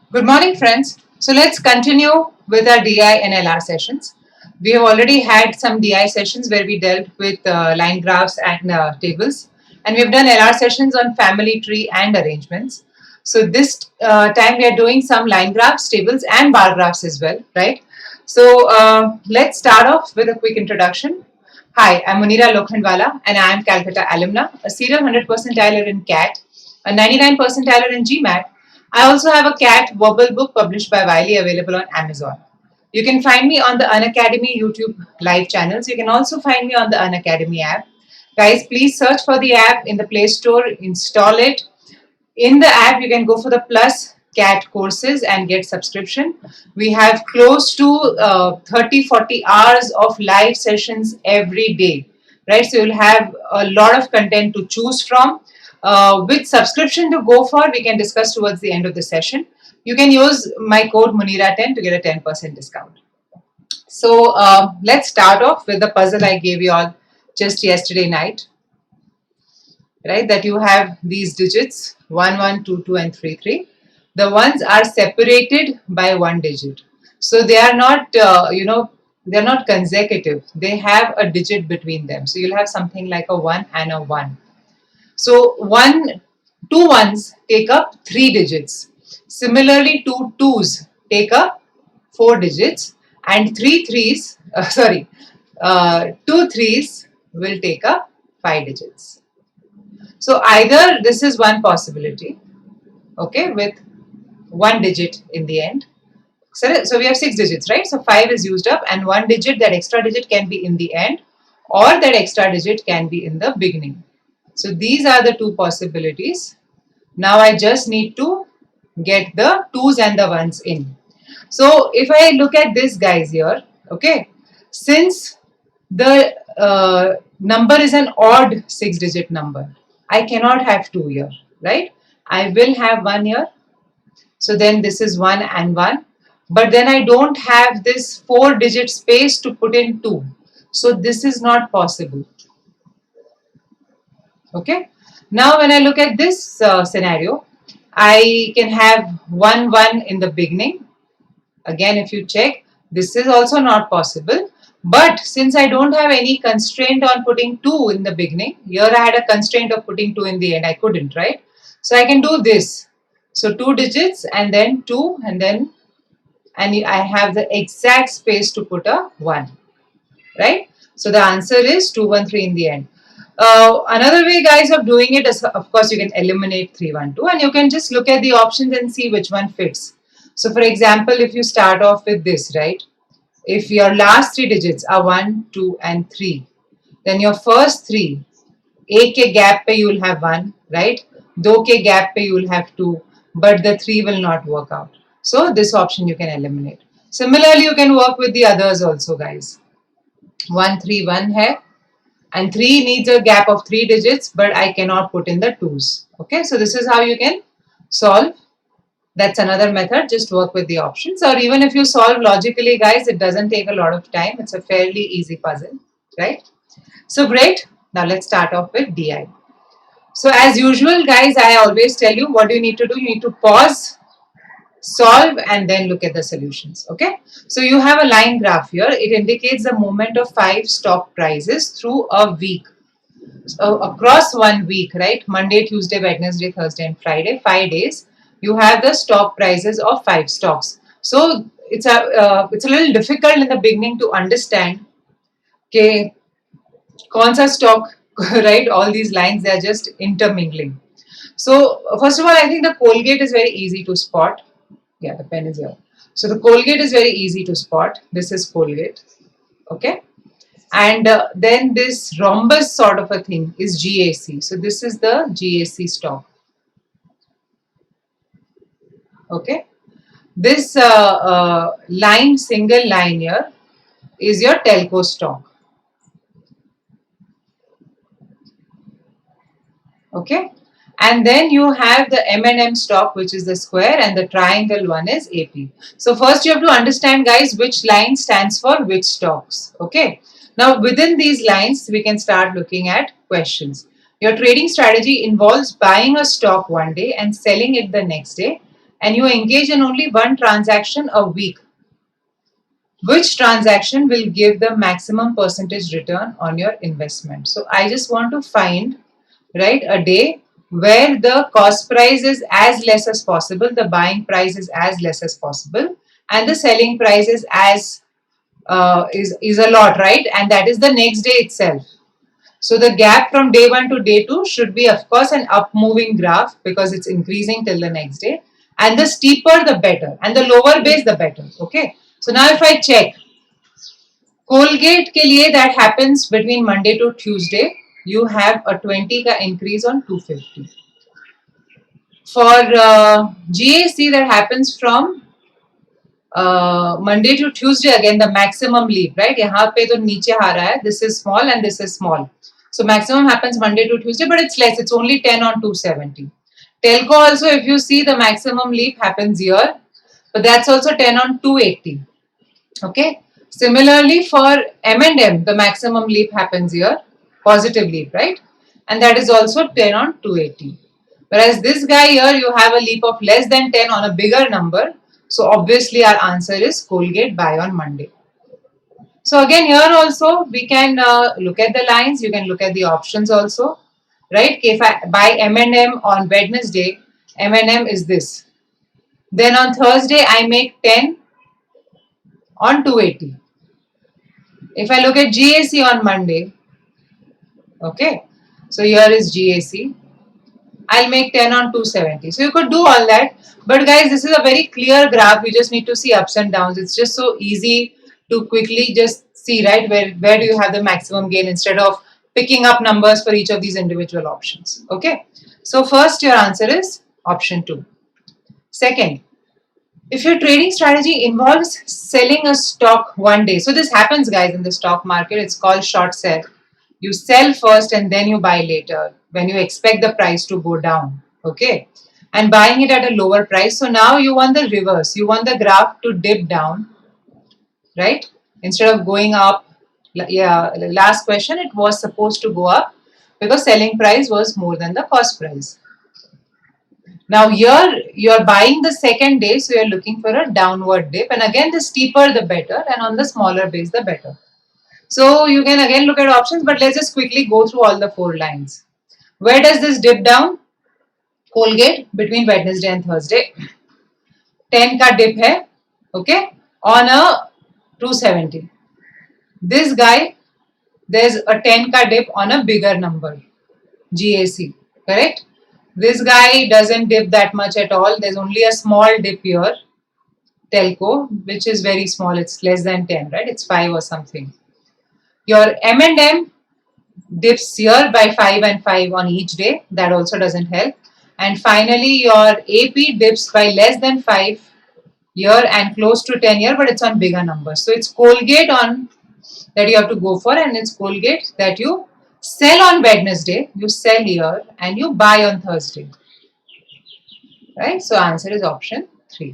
Good morning, friends. So let's continue with our DI and LR sessions. We have already had some DI sessions where we dealt with line graphs and tables, and we've done LR sessions on family tree and arrangements. So this time we are doing some line graphs, tables, and bar graphs as well, right? So let's start off with a quick introduction. Hi, I'm Munira Lokhandwala, and I am Calcutta alumna, a serial 100 percentiler in CAT, a 99 percentiler in GMAT. I also have a cat wobble book published by Wiley available on Amazon. You can find me on the Unacademy YouTube live channels. You can also find me on the Unacademy app. Guys, please search for the app in the Play Store, install it. In the app, you can go for the plus cat courses and get subscription. We have close to 30-40 hours of live sessions every day, right? So you'll have a lot of content to choose from. Which subscription to go for, we can discuss towards the end of the session. You can use my code Munira10 to get a 10% discount. So let's start off with the puzzle I gave you all just yesterday night, right? That you have these digits 1, 1, 2, 2, and 3, 3. The ones are separated by one digit. So they are not, they're not consecutive. They have a digit between them. So you'll have something like a 1 and a 1. So two ones take up 3 digits. Similarly, two twos take up 4 digits, and two threes will take up 5 digits. So either this is one possibility, okay, with one digit in the end. So we have 6 digits, right? So 5 is used up, and one digit, that extra digit, can be in the end, or that extra digit can be in the beginning. So these are the two possibilities. Now I just need to get the twos and the ones in. So if I look at this guys here, okay, since the number is an odd 6-digit number, I cannot have 2 here, right? I will have 1 here. So then this is 1 and 1. But then I don't have this 4-digit space to put in 2. So this is not possible. Okay. Now when I look at this scenario, I can have 1, 1 in the beginning. Again, if you check, this is also not possible. But since I don't have any constraint on putting 2 in the beginning, here I had a constraint of putting 2 in the end. I couldn't, right? So I can do this. So 2 digits and then 2 and I have the exact space to put a 1, right? So the answer is 2, 1, 3 in the end. Another way, guys, of doing it is, of course, you can eliminate 3, 1, 2, and you can just look at the options and see which one fits. So for example, if you start off with this, right? If your last 3 digits are 1, 2, and 3, then your first 3, एक के gap पे you will have 1, right? 2 के gap पे you will have 2, but the 3 will not work out. So this option you can eliminate. Similarly, you can work with the others also, guys. 1, 3, 1 hai, and 3 needs a gap of 3 digits, but I cannot put in the 2s. Okay, so this is how you can solve. That's another method. Just work with the options, or even if you solve logically, guys, it doesn't take a lot of time. It's a fairly easy puzzle, right? So great. Now let's start off with DI. So as usual, guys, I always tell you what you need to do. You need to pause, solve, and then look at the solutions. Okay, so you have a line graph here. It indicates the movement of 5 stock prices through a week. So across 1 week, right? Monday, Tuesday, Wednesday, Thursday, and Friday, 5 days. You have the stock prices of 5 stocks. So it's a little difficult in the beginning to understand कि कौन सा stock, right? All these lines, they are just intermingling. So first of all, I think the Colgate is very easy to spot. Yeah, the pen is here. So the Colgate is very easy to spot. This is Colgate. Okay. And then this rhombus sort of a thing is GAC. So this is the GAC stock. Okay. This line, single line here, is your telco stock. Okay. And then you have the M&M stock, which is the square, and the triangle one is AP. So first you have to understand, guys, which line stands for which stocks. Okay. Now within these lines, we can start looking at questions. Your trading strategy involves buying a stock one day and selling it the next day. and you engage in only one transaction a week, which transaction will give the maximum percentage return on your investment? So I just want to find, right, a day where the cost price is as less as possible, the buying price is as less as possible, and the selling price is as is a lot, right? And that is the next day itself. So the gap from day 1 to day 2 should be, of course, an up moving graph because it's increasing till the next day. And the steeper, the better. And the lower base, the better. Okay. So now if I check, Colgate के लिए that happens between Monday to Tuesday, you have a 20 का increase on 250. For GAC that happens from Monday to Tuesday, again the maximum leap, right? यहाँ पे तो नीचे आ रहा है. This is small and this is small. So maximum happens Monday to Tuesday, but it's less. It's only 10 on 270. Telco also, if you see, the maximum leap happens here, but that's also 10 on 280. Okay. Similarly, for M&M, the maximum leap happens here, positive leap, right? And that is also 10 on 280. Whereas this guy here, you have a leap of less than 10 on a bigger number. So obviously our answer is Colgate buy on Monday. So again here also we can look at the lines, you can look at the options also, right? If I buy M&M on Wednesday, M&M is this. Then on Thursday I make 10 on 280. If I look at GAC on Monday, okay, so here is GAC, I'll make 10 on 270. So you could do all that. But guys, this is a very clear graph. You just need to see ups and downs. It's just so easy to quickly just see, right, where do you have the maximum gain instead of picking up numbers for each of these individual options. Okay. So first your answer is option 2. Second, if your trading strategy involves selling a stock one day, so this happens, guys, in the stock market. It's called short sell. You sell first and then you buy later when you expect the price to go down. Okay, and buying it at a lower price. So now you want the reverse. You want the graph to dip down, right? Instead of going up. Yeah, last question, it was supposed to go up because selling price was more than the cost price. Now here you are buying the second day, so you are looking for a downward dip, and again the steeper the better, and on the smaller base the better. So you can again look at options, but let's just quickly go through all the 4 lines. Where does this dip down? Colgate between Wednesday and Thursday. 10 ka dip hai, okay, on a 270. This guy, there's a 10 ka dip on a bigger number, GAC, correct? This guy doesn't dip that much at all. There's only a small dip here, Telco, which is very small. It's less than 10, right? It's 5 or something. Your M&M dips here by 5 and 5 on each day. That also doesn't help. And finally, your AP dips by less than 5 here and close to 10 here, but it's on bigger numbers. So it's Colgate on that you have to go for, and it's Colgate that you sell on Wednesday, you sell here, and you buy on Thursday. Right? So answer is option 3.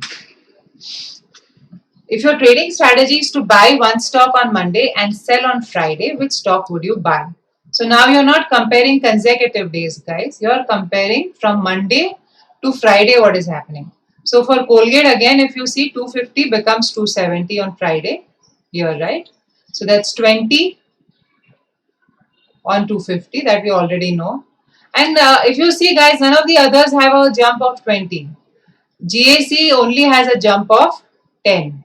If your trading strategy is to buy one stock on Monday and sell on Friday, which stock would you buy? So now you're not comparing consecutive days, guys. You're comparing from Monday to Friday what is happening. So for Colgate, again, if you see 250 becomes 270 on Friday here, right? So that's 20 on 250 that we already know. And if you see, guys, none of the others have a jump of 20. GAC only has a jump of 10.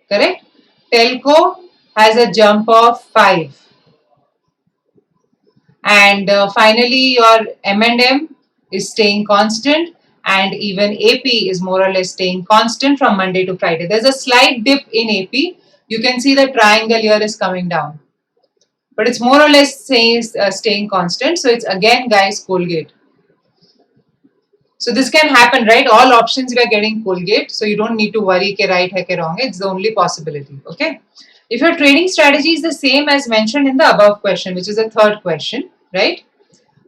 Correct? Telco has a jump of 5. And finally, your M&M is staying constant, and even AP is more or less staying constant from Monday to Friday. There's a slight dip in AP. You can see the triangle here is coming down, but it's more or less staying constant. So it's again, guys, Colgate. So this can happen, right? All options we are getting Colgate, so you don't need to worry ke right hai ke wrong hai. It's the only possibility. Okay. If your trading strategy is the same as mentioned in the above question, which is the third question, right?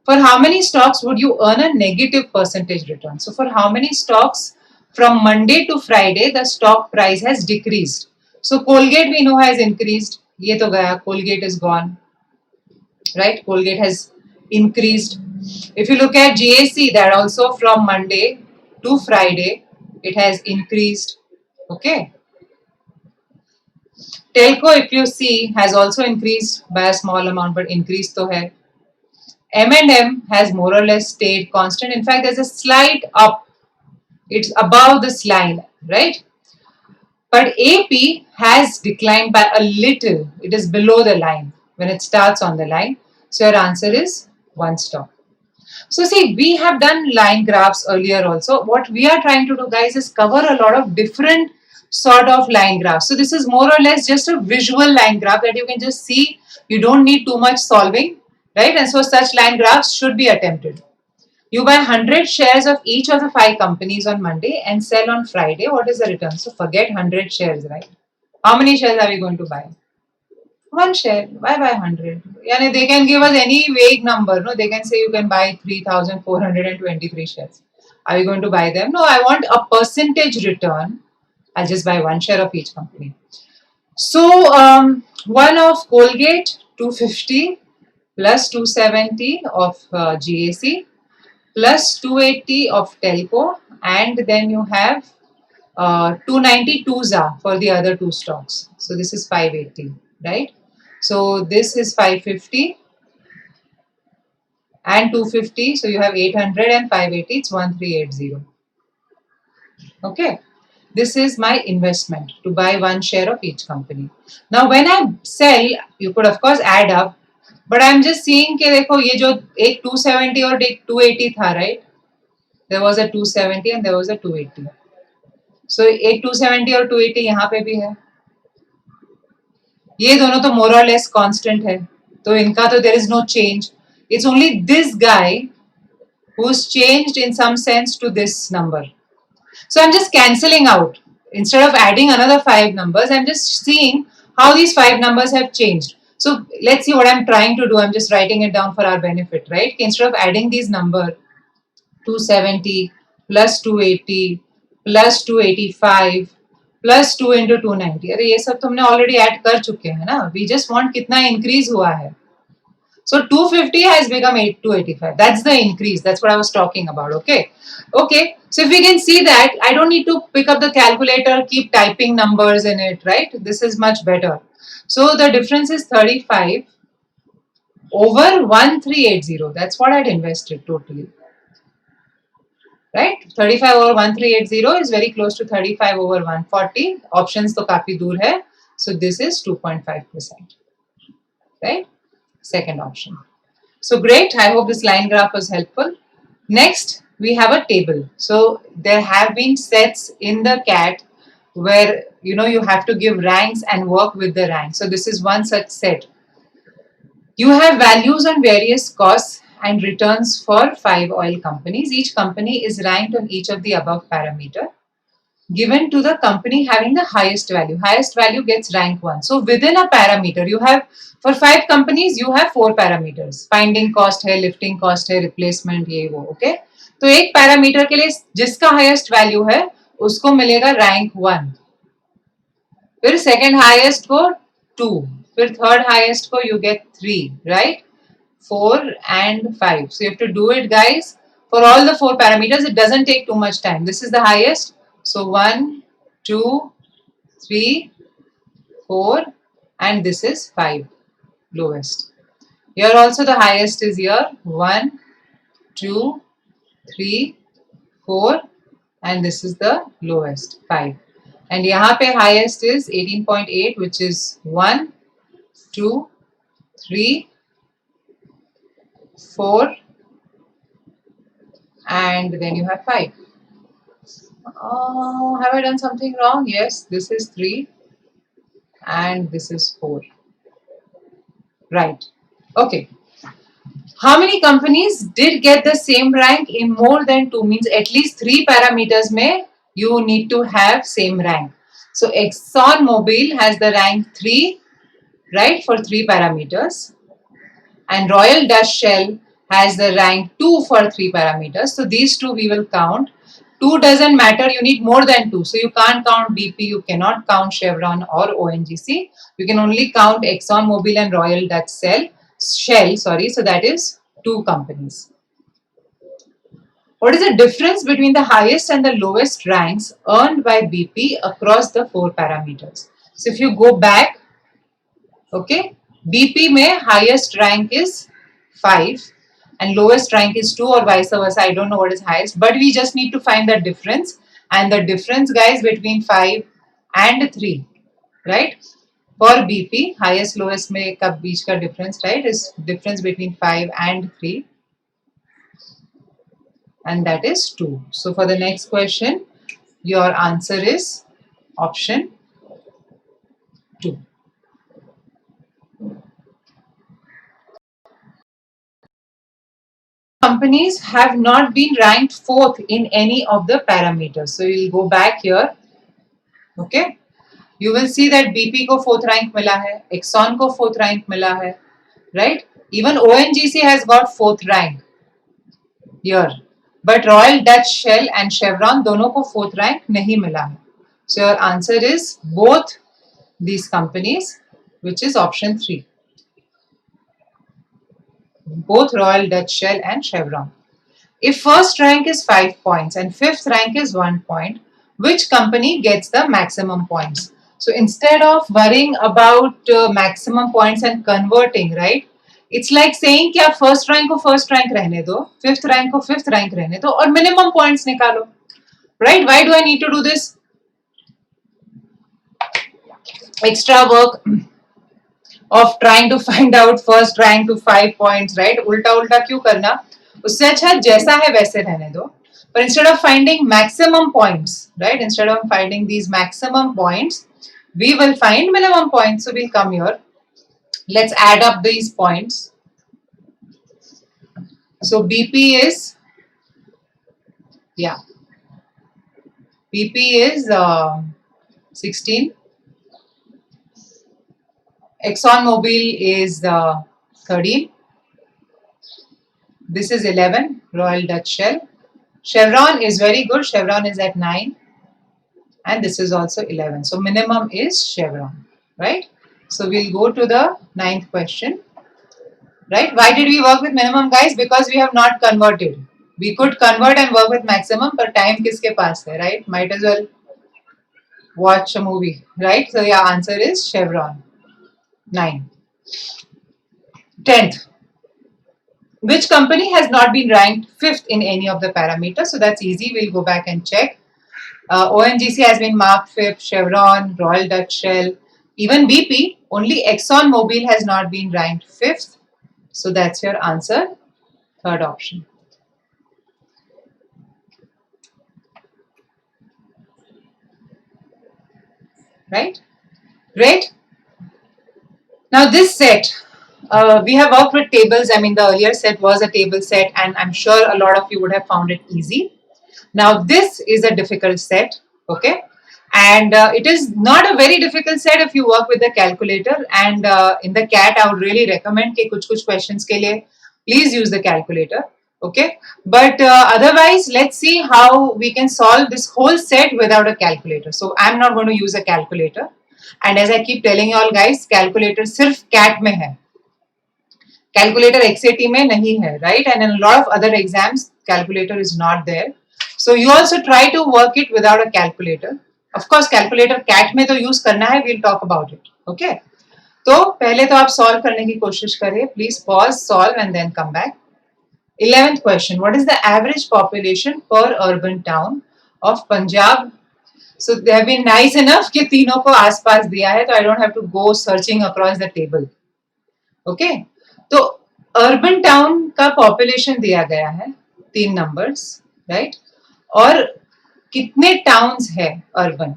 For how many stocks would you earn a negative percentage return? So for how many stocks from Monday to Friday the stock price has decreased? So Colgate we know has increased. Ye to gaya, Colgate is gone, right? Colgate has increased. If you look at GAC, that also from Monday to Friday it has increased. Okay. Telco, if you see, has also increased by a small amount, but increased to hai. M&M has more or less stayed constant. In fact, there's a slight up. It's above this line, right? But AP has declined by a little. It is below the line when it starts on the line. So your answer is one stock. So see, we have done line graphs earlier also. What we are trying to do, guys, is cover a lot of different sort of line graphs. So this is more or less just a visual line graph that you can just see. You don't need too much solving, right? And so such line graphs should be attempted. You buy 100 shares of each of the 5 companies on Monday and sell on Friday. What is the return? So forget 100 shares, right? How many shares are we going to buy? One share. Why buy 100? Yani they can give us any vague number. No, they can say you can buy 3,423 shares. Are you going to buy them? No, I want a percentage return. I'll just buy one share of each company. So one of Colgate 250 plus 270 of GAC plus 280 of Telco, and then you have 292 ZA for the other two stocks. So this is 580, right? So this is 550 and 250. So you have 800 and 580. It's 1380. Okay. This is my investment to buy one share of each company. Now when I sell, you could of course add up, but I'm just seeing कि देखो ये जो एक 270 और एक 280 था, right? There was a 270 and there was a 280. So एक 270 और 280 यहाँ पे भी है. ये दोनों तो more or less constant है. तो इनका तो there is no change. It's only this guy who's changed in some sense to this number. So I'm just cancelling out. Instead of adding another 5 numbers, I'm just seeing how these 5 numbers have changed. So let's see what I'm trying to do. I'm just writing it down for our benefit, right? Instead of adding these numbers, 270 plus 280 plus 285 plus 2 into 290. अरे ये सब तो हमने already add कर चुके हैं ना. We just want कितना increase हुआ है. So 250 has become 285. That's the increase. That's what I was talking about. Okay. Okay. So if we can see that, I don't need to pick up the calculator, keep typing numbers in it, right? This is much better. So the difference is 35 over 1380. That's what I'd invested totally. Right? 35 over 1380 is very close to 35 over 140. Options to काफी दूर है. So this is 2.5%. Right? Second option. So great. I hope this line graph was helpful. Next, we have a table. So there have been sets in the CAT where you have to give ranks and work with the rank. So this is one such set. You have values on various costs and returns for 5 oil companies. Each company is ranked on each of the above parameter given to the company having the highest value. Highest value gets rank 1. So within a parameter, you have, for 5 companies, you have 4 parameters. Finding cost है, lifting cost है, replacement ये वो, okay? तो एक parameter के लिए जिसका highest value है उसको मिलेगा रैंक 1. फिर सेकंड हाईएस्ट को 2, फिर थर्ड हाईएस्ट को you get 3, right? 4 and 5. So you have to do it, guys. For all the 4 parameters, it doesn't take too much time. This is the highest. So 1, 2, 3, 4, and this is 5, lowest. Here also the highest is here, 1, 2, 3, 4, and this is the lowest, 5. And यहाँ पे highest is 18.8, which is 1, 2, 3, 4, and then you have 5. Have I done something wrong? Yes, this is 3 and this is 4. Right. Okay. How many companies did get the same rank in more than 2? Means at least 3 parameters mein you need to have same rank. So ExxonMobil has the rank 3, right, for 3 parameters. And Royal Dutch Shell has the rank 2 for 3 parameters. So these 2 we will count. 2 doesn't matter, you need more than 2. So you can't count BP, you cannot count Chevron or ONGC. You can only count ExxonMobil and Royal Dutch Shell. So that is 2 companies. What is the difference between the highest and the lowest ranks earned by BP across the 4 parameters? So if you go back, okay, BP में highest rank is 5 and lowest rank is 2 or vice versa. I don't know what is highest, but we just need to find the difference, and the difference, guys, between 5 and 3, right? For BP, highest lowest में का बीच का difference, right, is difference between 5 and 3, and that is 2. So for the next question, your answer is option 2. Companies have not been ranked 4th in any of the parameters. So you'll go back here, okay? You will see that BP को 4th rank मिला है, Exxon को 4th rank मिला है, right? Even ONGC has got 4th rank here, but Royal Dutch Shell and Chevron दोनों को 4th rank नहीं मिला है. So your answer is both these companies, which is option 3. Both Royal Dutch Shell and Chevron. If first rank is 5 points and fifth rank is 1 point, which company gets the maximum points? So instead of worrying about maximum points and converting, right? It's like saying कि आप first rank को first rank रहने दो, fifth rank को fifth rank रहने दो और minimum points निकालो, right? Why do I need to do this extra work of trying to find out first rank to 5 points, right? उल्टा उल्टा क्यों करना? उससे अच्छा जैसा है वैसे रहने दो. But instead of finding maximum points, right? Instead of finding these maximum points, we will find minimum points. So we'll come here. Let's add up these points. So BP is, yeah, BP is 16. ExxonMobil is 13. This is 11, Royal Dutch Shell. Chevron is very good. Chevron is at 9. And this is also 11. So minimum is Chevron, right? So we'll go to the 9th question, right? Why did we work with minimum, guys? Because we have not converted. We could convert and work with maximum, but time kiske paas hai, right? Might as well watch a movie, right? So your answer is Chevron. 9. 10th. Which company has not been ranked 5th in any of the parameters? So that's easy. We'll go back and check. ONGC has been marked 5th, Chevron, Royal Dutch Shell, even BP. Only ExxonMobil has not been ranked 5th. So that's your answer, third option. Right? Great. Now this set, we have worked with tables. I mean, the earlier set was a table set, and I'm sure a lot of you would have found it easy. Now this is a difficult set, okay? And it is not a very difficult set if you work with the calculator. And in the CAT, I would really recommend कि कुछ questions के लिए please use the calculator, okay? But otherwise, let's see how we can solve this whole set without a calculator. So I'm not going to use a calculator. And as I keep telling you all guys, calculator सिर्फ CAT में है. Calculator XAT में नहीं है, right? And in a lot of other exams, calculator is not there. So you also try to work it without a calculator. Of course, calculator CAT में तो use करना है. We'll talk about it. Okay? तो पहले तो आप solve करने की कोशिश करें. Please pause, solve, and then come back. 11th question. What is the average population per urban town of Punjab? So they have been nice enough कि तीनों को आसपास दिया है, तो I don't have to go searching across the table. Okay? तो urban town का population दिया गया है 3 numbers, right? और कितने towns है urban?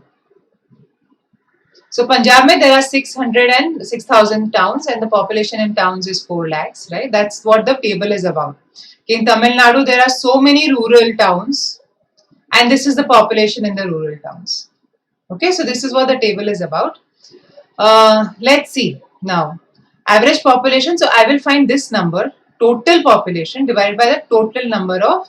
So Punjab में there are 6,000 towns and the population in towns is 4 lakhs, right? That's what the table is about. In Tamil Nadu there are so many rural towns and this is the population in the rural towns. Okay, so this is what the table is about. Let's see now. Average population, so I will find this number, total population divided by the total number of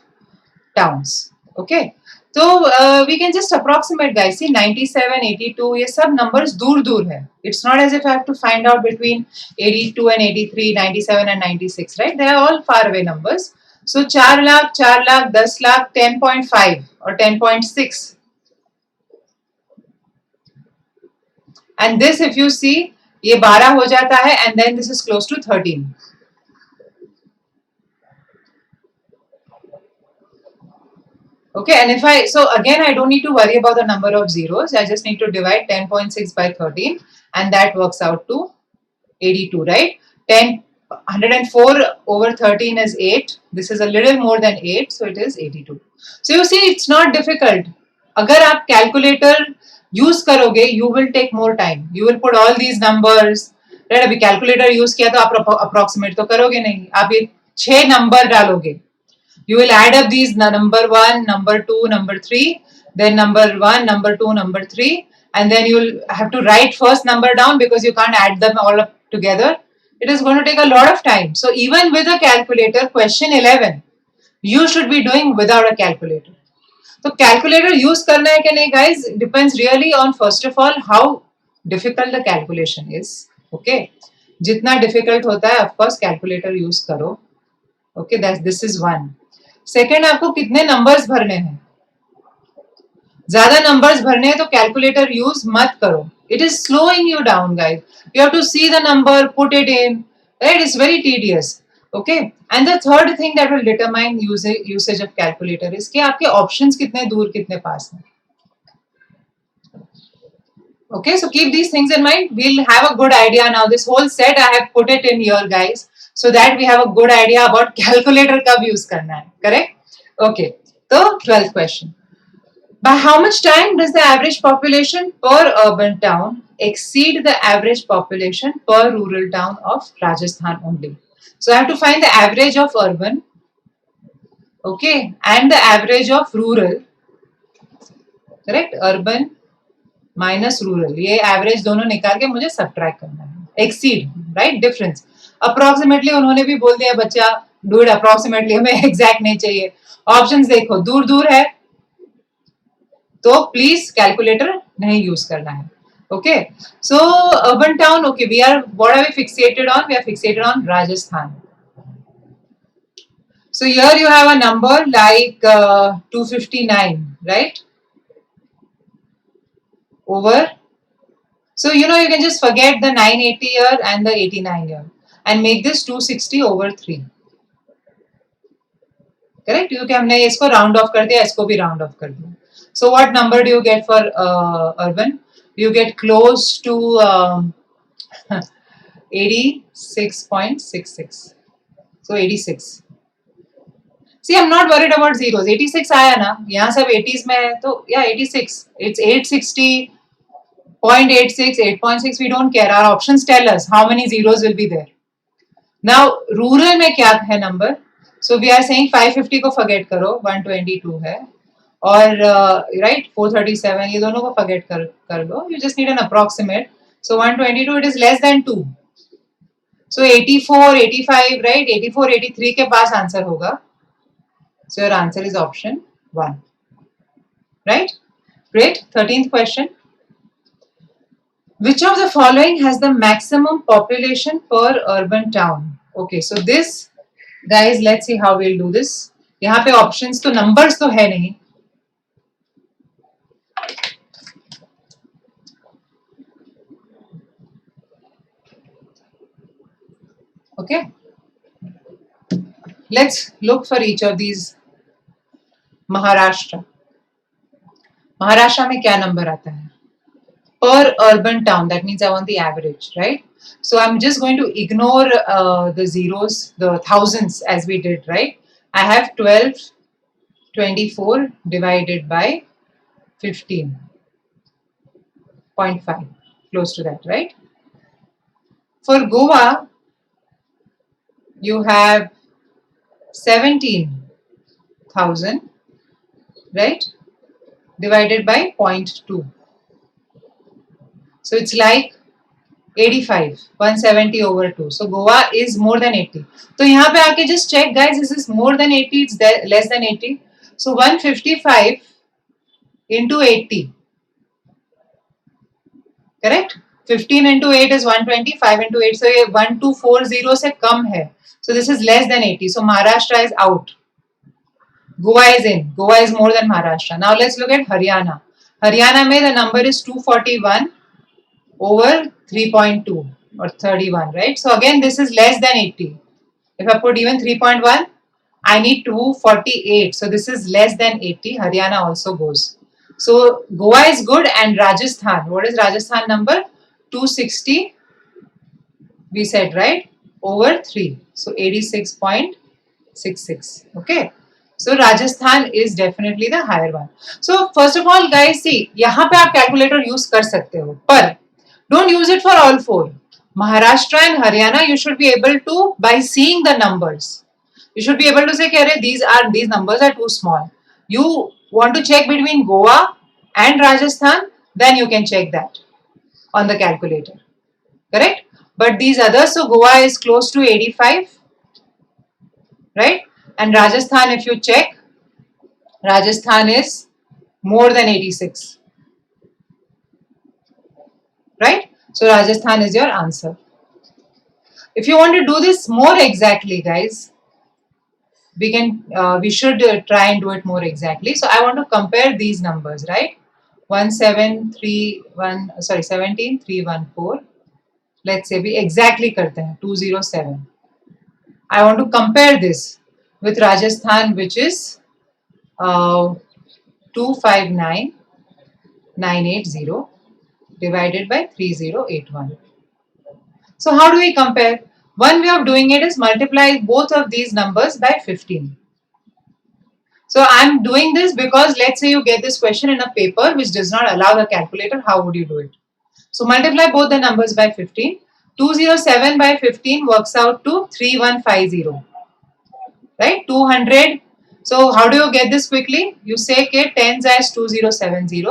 towns. Okay, so we can just approximate, guys. See, 97, 82, ये सब numbers दूर दूर है. It's not as if I have to find out between 82 and 83, 97 and 96, right? They are all far away numbers. So 4 lakh, 4 lakh, 10 lakh, 10.5 or 10.6. And this if you see, ये 12 हो जाता है and then this is close to 13. Okay, and if so again I don't need to worry about the number of zeros. I just need to divide 10.6 by 13 and that works out to 82, right? 104 over 13 is 8. This is a little more than 8, so it is 82. So you see, it's not difficult. अगर आप calculator use करोगे, you will take more time. You will put all these numbers. Right? अभी calculator use किया तो आप approximate तो करोगे नहीं. आप ये 6 number डालोगे. You will add up these number 1, number 2, number 3, then number 1, number 2, number 3, and then you will have to write first number down because you can't add them all up together. It is going to take a lot of time. So even with a calculator, question 11, you should be doing without a calculator. So calculator use करना है कि नहीं guys, depends really on first of all how difficult the calculation is. Okay, जितना difficult होता है of course calculator use करो. Okay, this is one. Second, आपको कितने नंबर्स भरने हैं. ज्यादा नंबर्स भरने हैं तो कैलकुलेटर यूज मत करो. It is slowing you down guys. You have to see the number, put it in. Right, it's very tedious. Okay, and the third thing that will determine usage of calculator is कि आपके options कितने दूर कितने पास हैं. Okay, so keep these things in mind. We'll have a good idea now. This whole set I have put it in here, guys, so that we have a good idea about calculator कब use करना है. Correct? Okay. So 12th question. By how much time does the average population per urban town exceed the average population per rural town of Rajasthan only? So I have to find the average of urban, okay, and the average of rural. Correct? Urban minus rural, ये average दोनों निकाल के मुझे subtract करना है. Exceed, right, difference. Approximately उन्होंने भी बोल दिया बच्चा, डू इट अप्रोक्सीमेटली, हमें एग्जैक्ट नहीं चाहिए. ऑप्शंस देखो, दूर दूर है तो प्लीज कैलकुलेटर नहीं यूज करना है. Okay, so urban town. Okay, we are what are we fixated on? We are fixated on Rajasthan. So here you have a number like 259, right? Over, so you know you can just forget the 980 here and the 89 here and make this 260 over 3. Correct, क्योंकि हमने इसको round off कर दिया, इसको भी round off कर दिया. So what number do you get for urban? You get close to 86.66. So 86. See, I'm not worried about zeros. 86 आया ना, यहाँ सब 80s में है तो yeah 86. It's 860. 0.86, 8.6, we don't care. Our options tell us how many zeros will be there. Now, rural में क्या है number? So we are saying 550 को forget करो, 122 है, और right 437, ये दोनों को forget कर लो. You just need an approximate. So 122, it is less than 2. So 84, 85, right? 84, 83 के पास आंसर होगा. So your answer is option 1. Right? Great. 13th question. Which of the following has the maximum population per urban town? Okay, so this, guys, let's see how we'll do this. यहाँ पे options तो numbers तो है नहीं. Okay, let's look for each of these. Maharashtra. Maharashtra में क्या number आता है? Per urban town, that means I want the average, right? So I'm just going to ignore the zeros, the thousands as we did, right? I have 12, 24 divided by 15.5, close to that, right? For Goa, you have 17,000, right? Divided by 0.2. So it's like 85, 170 over 2. So Goa is more than 80. तो यहाँ पे आके just check, guys, is this more than 80? It's less than 80. So 155 into 80. Correct? 15 into 8 is 120, 5 into 8, so ये 1240 से कम है. So this is less than 80. So Maharashtra is out. Goa is in. Goa is more than Maharashtra. Now let's look at Haryana. Haryana mein the number is 241 over 3.2 or 31, right? So again this is less than 80. If I put even 3.1, I need 248. So this is less than 80. Haryana also goes. So Goa is good, and Rajasthan. What is Rajasthan number? 260. We said, right? Over 3. So 86.66. Okay. So Rajasthan is definitely the higher one. So first of all, guys, see, यहाँ पे आप calculator use कर सकते हो, पर don't use it for all four. Maharashtra and Haryana, you should be able to, by seeing the numbers, you should be able to say, okay, these numbers are too small. You want to check between Goa and Rajasthan, then you can check that on the calculator. Correct? But these others, so Goa is close to 85, right? And Rajasthan, if you check, Rajasthan is more than 86, right? So Rajasthan is your answer. If you want to do this more exactly, guys, we should try and do it more exactly. So I want to compare these numbers, right? 17314. Let's say we exactly karte hain 207. I want to compare this with Rajasthan, which is 259980 divided by 3081. So how do we compare? One way of doing it is multiply both of these numbers by 15. So I'm doing this because let's say you get this question in a paper which does not allow the calculator. How would you do it? So multiply both the numbers by 15. 207 by 15 works out to 3150. Right? 200. So how do you get this quickly? You say okay, 10s is 2070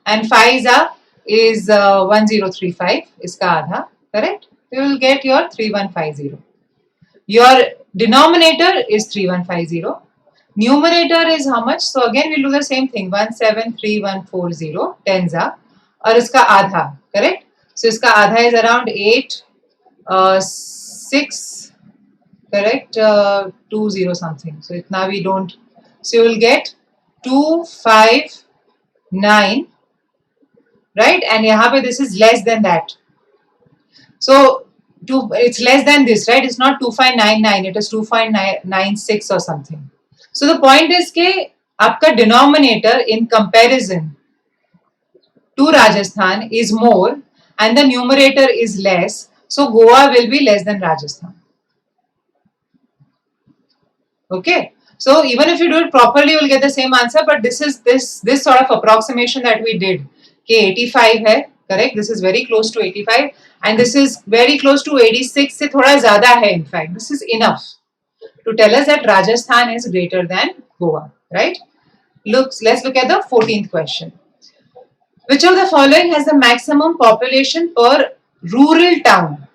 and 5s is 1035. Iska adha. Correct? You will get your 3150. Your denominator is 3150. Numerator is how much? So again we'll do the same thing. 173140 10s और इसका आधा. Correct? So इसका आधा is around 8 6, correct, 20 something. So now we don't. So you will get 259, right? And यहाँ पे this is less than that. So it's less than this, right? It's not 2599. It is 2596 or something. So the point is कि आपका denominator in comparison to Rajasthan is more and the numerator is less. So Goa will be less than Rajasthan. Okay. So even if you do it properly, you will get the same answer. But this is this sort of approximation that we did. Okay, 85 hai, correct? This is very close to 85, and this is very close to 86. Se thoda zyada hai. In fact, this is enough to tell us that Rajasthan is greater than Goa, right? Let's look at the 14th question. Which of the following has the maximum population per rural town?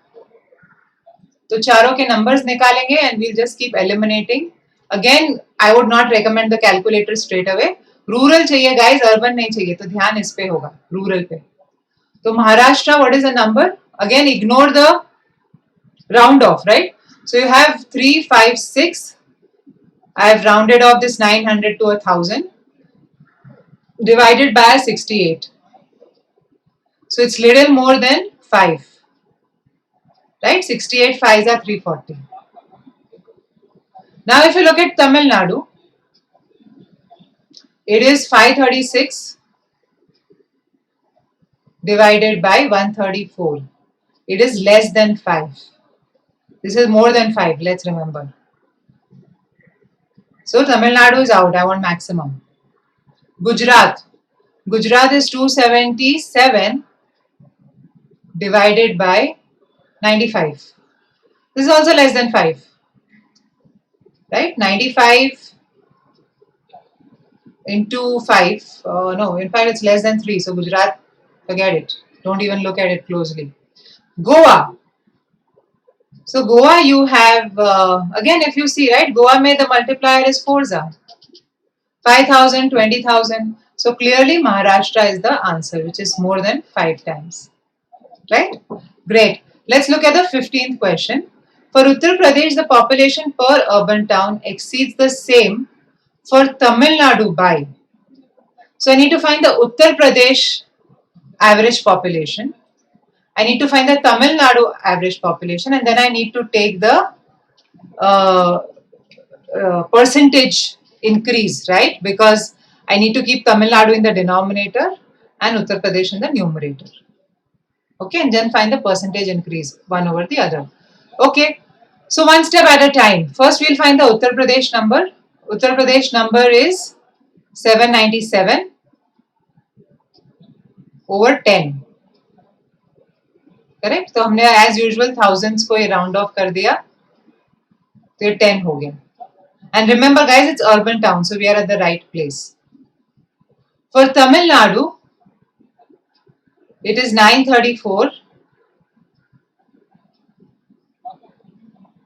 तो चारों के numbers निकालेंगे and we'll just keep eliminating. Again, I would not recommend the calculator straight away. Rural चाहिए guys, urban नहीं चाहिए, तो ध्यान इस पे होगा, rural पे. तो Maharashtra, what is the number? Again, ignore the round off, right? So you have 356. I have rounded off this 900 to 1000 divided by 68. So it's little more than 5. Right? 68 5s are 340. Now if you look at Tamil Nadu, it is 536 divided by 134. It is less than 5. This is more than 5, let's remember. So Tamil Nadu is out. I want maximum. Gujarat. Gujarat is 277 divided by 95. This is also less than 5. Right? 95 into 5. No, in fact it's less than 3. So Gujarat, forget it. Don't even look at it closely. Goa. So Goa you have, again if you see, right, Goa mein the multiplier is 4s. 5,000, 20,000. So clearly Maharashtra is the answer, which is more than 5 times. right? Great. Let's look at the 15th question. For Uttar Pradesh, the population per urban town exceeds the same for Tamil Nadu by. So I need to find the Uttar Pradesh average population. I need to find the Tamil Nadu average population, and then I need to take the uh, percentage increase, right? Because I need to keep Tamil Nadu in the denominator and Uttar Pradesh in the numerator. Okay, and then find the percentage increase one over the other. Okay, so one step at a time. First, we'll find the Uttar Pradesh number. Uttar Pradesh number is 797 over 10. Correct. तो हमने as usual thousands को round off कर दिया तो ये 10 हो गया. And remember guys, it's urban town, so we are at the right place. For Tamil Nadu it is 934,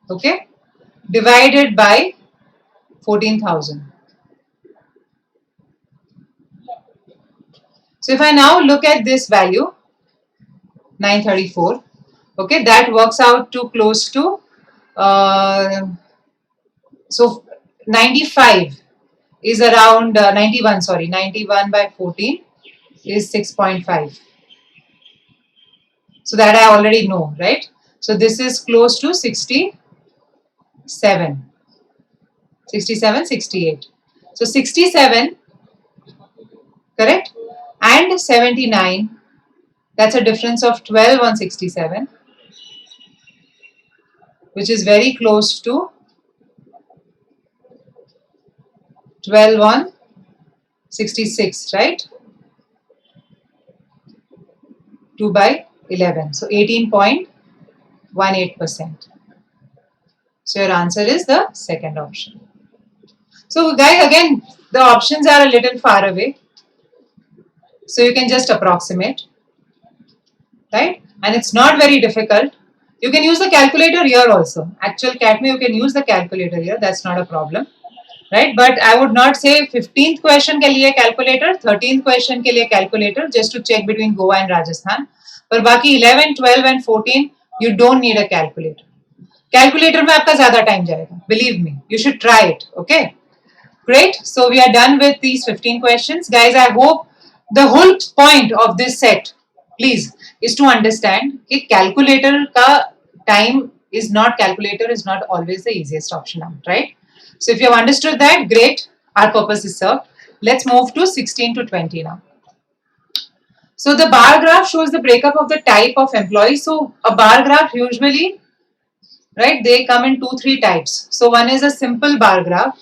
okay, divided by 14,000. So if I now look at this value 934, okay, that works out to close to so 95 is around 91, sorry, 91 by 14 is 6.5. So that I already know, right? So this is close to 67, 68. So 67, correct? And 79, that's a difference of 12 on 67, which is very close to 12 on 66, right? 2 by 11, so 18.18%. So your answer is the second option. So guys, again, the options are a little far away, so you can just approximate, right? And it's not very difficult. You can use the calculator here also. Actual CAT mein you can use the calculator here, that's not a problem, right? But I would not say 15th question के लिए calculator, 13th question के लिए calculator, just to check between Goa and Rajasthan. पर बाकी 11, 12 and 14 you don't need a calculator. Calculator में आपका ज़्यादा time जाएगा. Believe me, you should try it. Okay, great. So we are done with these 15 questions, guys. I hope the whole point of this set, please, is to understand कि calculator का time is not, calculator is not always the easiest option out, right? So if you have understood that, great. Our purpose is served. Let's move to 16 to 20 now. So the bar graph shows the breakup of the type of employees. So a bar graph usually, right, they come in 2-3 types. So one is a simple bar graph,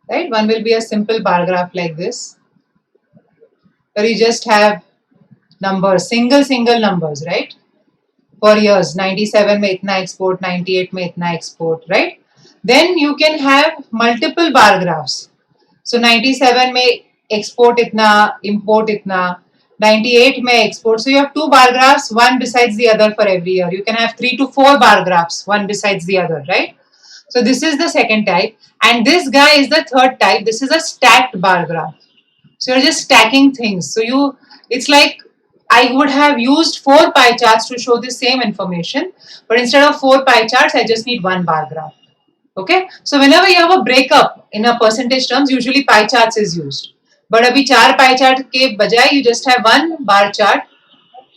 right? One will be a simple bar graph like this, where you just have numbers, single numbers, right? For years, 97 में इतना export, 98 में इतना export, right? Then you can have multiple bar graphs. So 97 में export itna, import itna, 98 में export. So you have 2 bar graphs, one besides the other for every year. You can have 3 to 4 bar graphs, one besides the other, right? So this is the second type, and this guy is the third type. This is a stacked bar graph. So you're just stacking things. So it's like I would have used 4 pie charts to show the same information, but instead of 4 pie charts, I just need 1 bar graph. Okay, so whenever you have a breakup in a percentage terms, usually pie charts is used. But abhi 4 pie chart ke bajay, you just have 1 bar chart.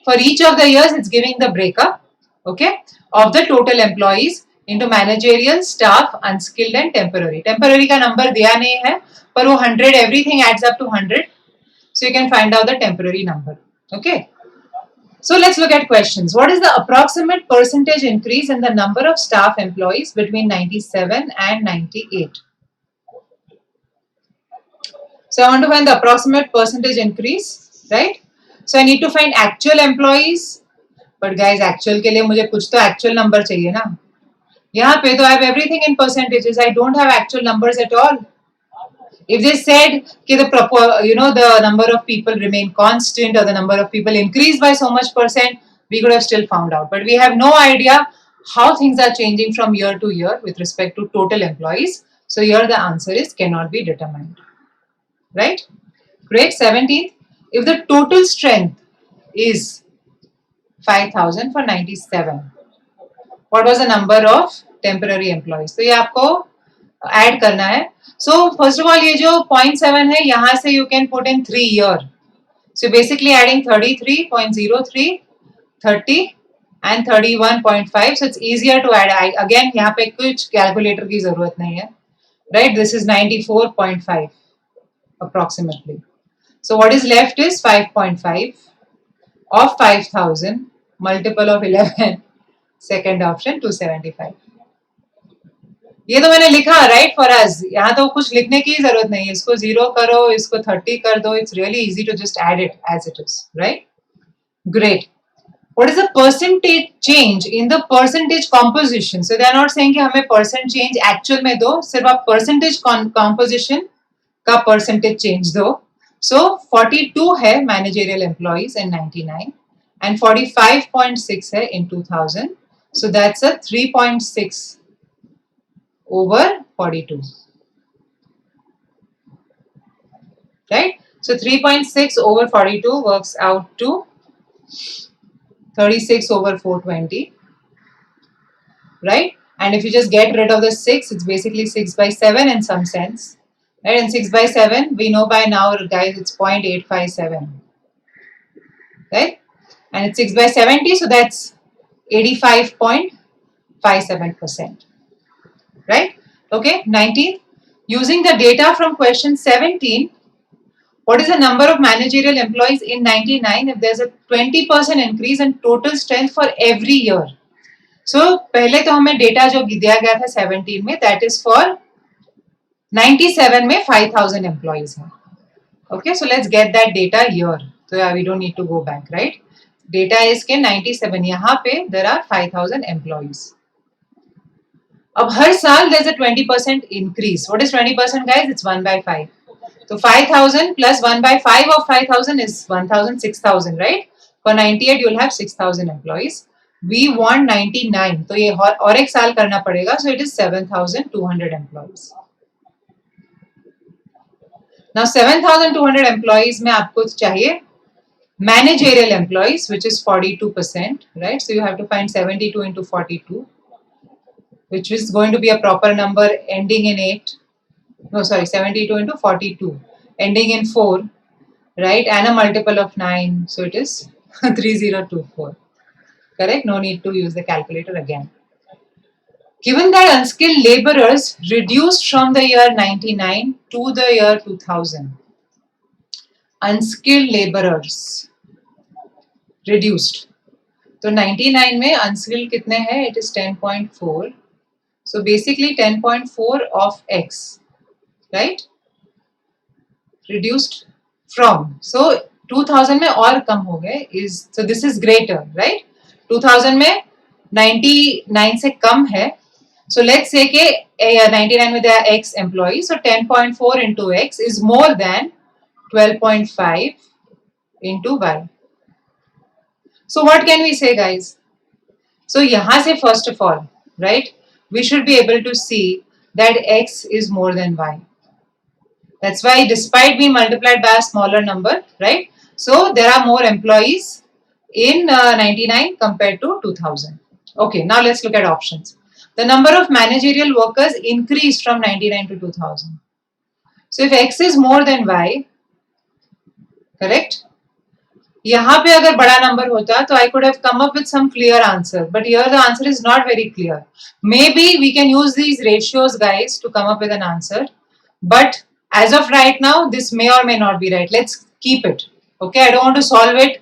For each of the years, it's giving the breakup, okay, of the total employees into managerial, staff, unskilled and temporary. Temporary ka number diya nahi hai, par wo 100, everything adds up to 100. So you can find out the temporary number, okay. So let's look at questions. What is the approximate percentage increase in the number of staff employees between 97 and 98? So I want to find the approximate percentage increase, right? So I need to find actual employees. But guys, actual के लिए मुझे कुछ तो actual number चाहिए ना. यहाँ पे तो I have everything in percentages. I don't have actual numbers at all. If they said that the number of people remain constant or the number of people increased by so much percent, we could have still found out. But we have no idea how things are changing from year to year with respect to total employees. So here the answer is cannot be determined. Right? Great. 17th. if the total strength is 5000 for 97, what was the number of temporary employees? तो ये आपको add करना है. So first of all ये जो 0.7 है यहाँ से you can put in 3 year. So basically adding 33.03, 30 and 31.5. So it's easier to add. Again यहाँ पे कुछ कैलकुलेटर की जरूरत नहीं है. Right, this is 94.5 approximately. So what is left is 5.5 of 5000 multiple of 11. Second option 275. ये तो मैंने लिखा राइट फॉर अस. यहाँ तो कुछ लिखने की जरूरत नहीं है. इसको 0 करो, इसको 30 कर दो. It's really easy to just add it as it is. Right, great. What is the percentage change in the percentage composition? So they are not saying कि हमें percent change actual में दो, सिर्फ आप percentage composition का percentage change दो. So 42 है managerial employees in 99 and 45.6 है in 2000. So that's a 3.6 over 42. Right? So 3.6 over 42 works out to 36 over 420, right? And if you just get rid of the 6, it's basically 6 by 7 in some sense, right? And 6 by 7, we know by now, guys, it's 0.857, right? And it's 6 by 70, so that's 85.57%, right? Okay, 19th. Using the data from question 17, what is the number of managerial employees in 99 if there's a 20% increase in total strength for every year? So पहले तो हमें data जो दिया गया था 17 में, that is for 97 में 5000 employees हैं. Okay, so let's get that data here. So yeah, we don't need to go back, right? Data is के 97, यहाँ पे there are 5000 employees. अब हर साल there's a 20% increase. What is 20%, guys? It's 1 by 5. So 5000 plus 1 by 5 of 5000 is 1000, 6000, right? For 98 you'll have 6000 employees. We want 99, तो ये और एक साल करना पड़ेगा. So it is 7200 employees. Now 7200 employees में आपको चाहिए managerial employees, which is 42%, right? So you have to find 72 into 42, which is going to be a proper number ending in 8. No, sorry, 72 into 42, ending in 4, right? And a multiple of 9, so it is 3024. Correct? No need to use the calculator again. Given that unskilled laborers reduced from the year 99 to the year 2000, unskilled laborers reduced. तो 99 में unskilled कितने हैं? It is 10.4. So basically 10.4 of x, right? Reduced from. So 2000 में और कम हो गए is, so this is greater, right? 2000 में 99 से कम है. So let's say कि 99 में there are x employees, so 10.4 into x is more than 12.5 into y. So what can we say, guys? So यहाँ से first of all, right, we should be able to see that x is more than y. That's why despite being multiplied by a smaller number, right? So there are more employees in 99 compared to 2000. Okay, now let's look at options. The number of managerial workers increased from 99 to 2000. So if x is more than y, correct? यहाँ पे अगर बड़ा number होता तो I could have come up with some clear answer, but here the answer is not very clear. Maybe we can use these ratios, guys, to come up with an answer, but as of right now, this may or may not be right. Let's keep it. Okay, I don't want to solve it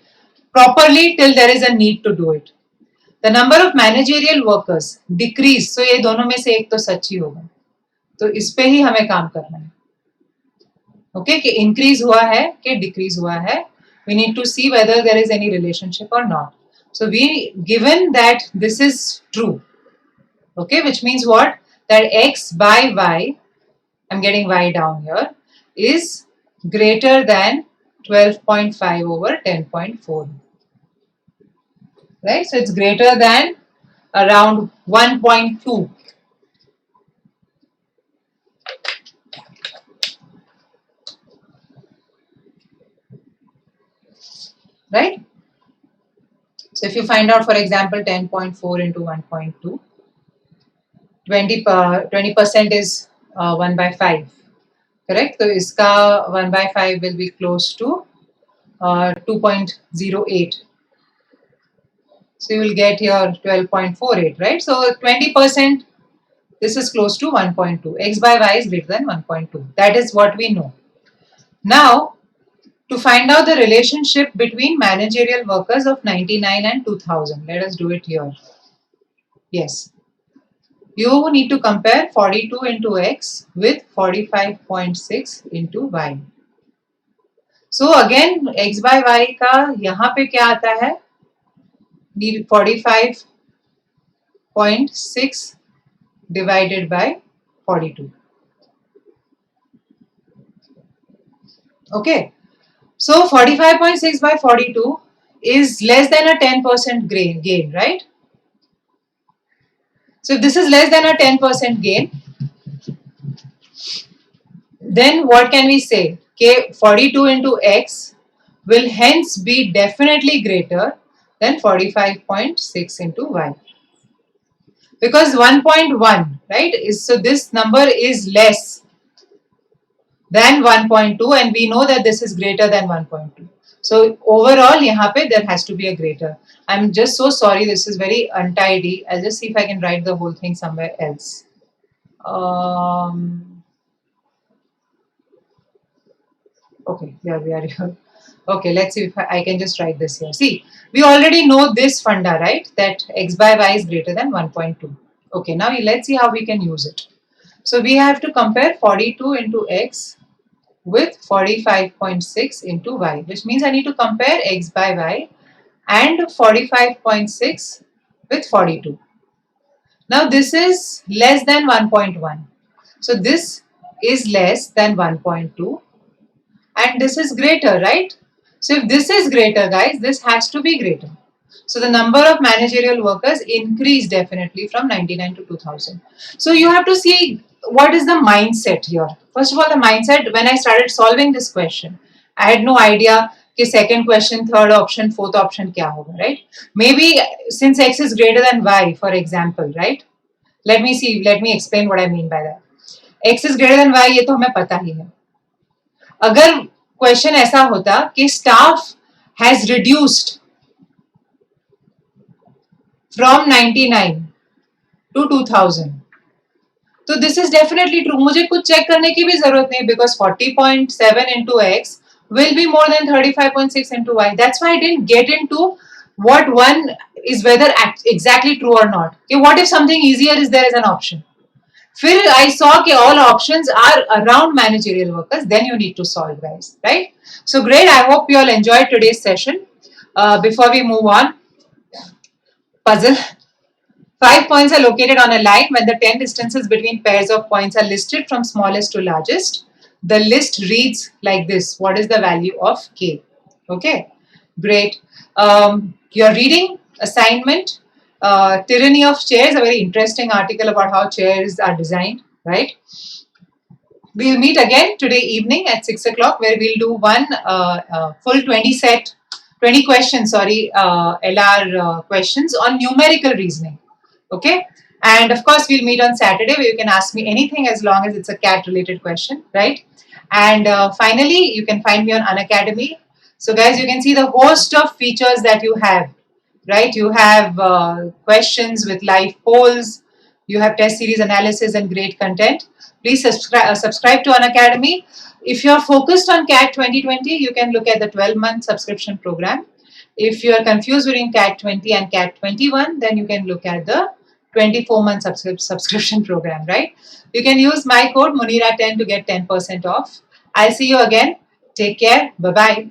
properly till there is a need to do it. The number of managerial workers decrease. So ये दोनों में से एक तो सच ही होगा. तो इस पे ही हमें काम करना है. Okay, कि increase हुआ है कि decrease हुआ है. We need to see whether there is any relationship or not. So given that this is true, okay, which means what? That x by y, I'm getting y down here, is greater than 12.5 over 10.4. Right? So it's greater than around 1.2. right? So if you find out, for example, 10.4 into 1.2, 20% is 1 by 5, correct? So iska 1 by 5 will be close to 2.08. So you will get your 12.48, right? So 20%, this is close to 1.2. X by y is greater than 1.2. That is what we know. Now, to find out the relationship between managerial workers of 99 and 2000, let us do it here. Yes. You need to compare 42 into X with 45.6 into Y. So again, X by Y का यहाँ पे क्या आता है? 45.6 divided by 42. Okay. So 45.6 by 42 is less than a 10% gain, right? So if this is less than a 10% gain, then what can we say? Okay, 42 into X will hence be definitely greater than 45.6 into Y. Because 1.1, right, is, so this number is less than 1.2 and we know that this is greater than 1.2. So overall, यहाँ पे there has to be a greater. I'm just so sorry, this is very untidy. I'll just see if I can write the whole thing somewhere else. Okay, here we are here. Okay, let's see if I can just write this here. See, we already know this funda, right? That X by Y is greater than 1.2. Okay, now let's see how we can use it. So we have to compare 42 into X with 45.6 into Y, which means I need to compare X by Y and 45.6 with 42. Now this is less than 1.1. So this is less than 1.2 and this is greater, right? So if this is greater, guys, this has to be greater. So the number of managerial workers increased definitely from 99 to 2000. So you have to see what is the mindset here. First of all, the mindset, when I started solving this question, I had no idea कि second question, third option, fourth option क्या होगा, right? Maybe since x is greater than y, for example, right? Let me explain what I mean by that. X is greater than y, ये तो हमें पता ही है. अगर question ऐसा होता कि staff has reduced from 99 to 2000, तो दिस इज डेफिनेटली ट्रू. मुझे कुछ चेक करने की भी जरूरत नहीं because 40.7 into x will be more than 35.6 into y. That's why I didn't get into what one is whether exactly true or not. Okay, what if something easier is there as an option? फिर I saw कि all options are around managerial workers, then you need to solve, guys, right? So great, I hope you all enjoyed today's session. Before we move on, puzzle. 5 points are located on a line when the 10 distances between pairs of points are listed from smallest to largest. The list reads like this. What is the value of K? Okay, great. Your reading assignment, Tyranny of Chairs, a very interesting article about how chairs are designed, right? We'll meet again today evening at 6 o'clock where we'll do one full 20 questions, LR questions on numerical reasoning. Okay, and of course we'll meet on Saturday where you can ask me anything as long as it's a cat related question, right? And finally, you can find me on Unacademy. So guys, you can see the host of features that you have, right? You have questions with live polls, you have test series analysis and great content. Please subscribe to Unacademy. If you're focused on CAT 2020, you can look at the 12-month subscription program. If you are confused between CAT 20 and CAT 21, then you can look at the 24-month subscription program, right? You can use my code Munira10 to get 10% off. I'll see you again. Take care. Bye-bye.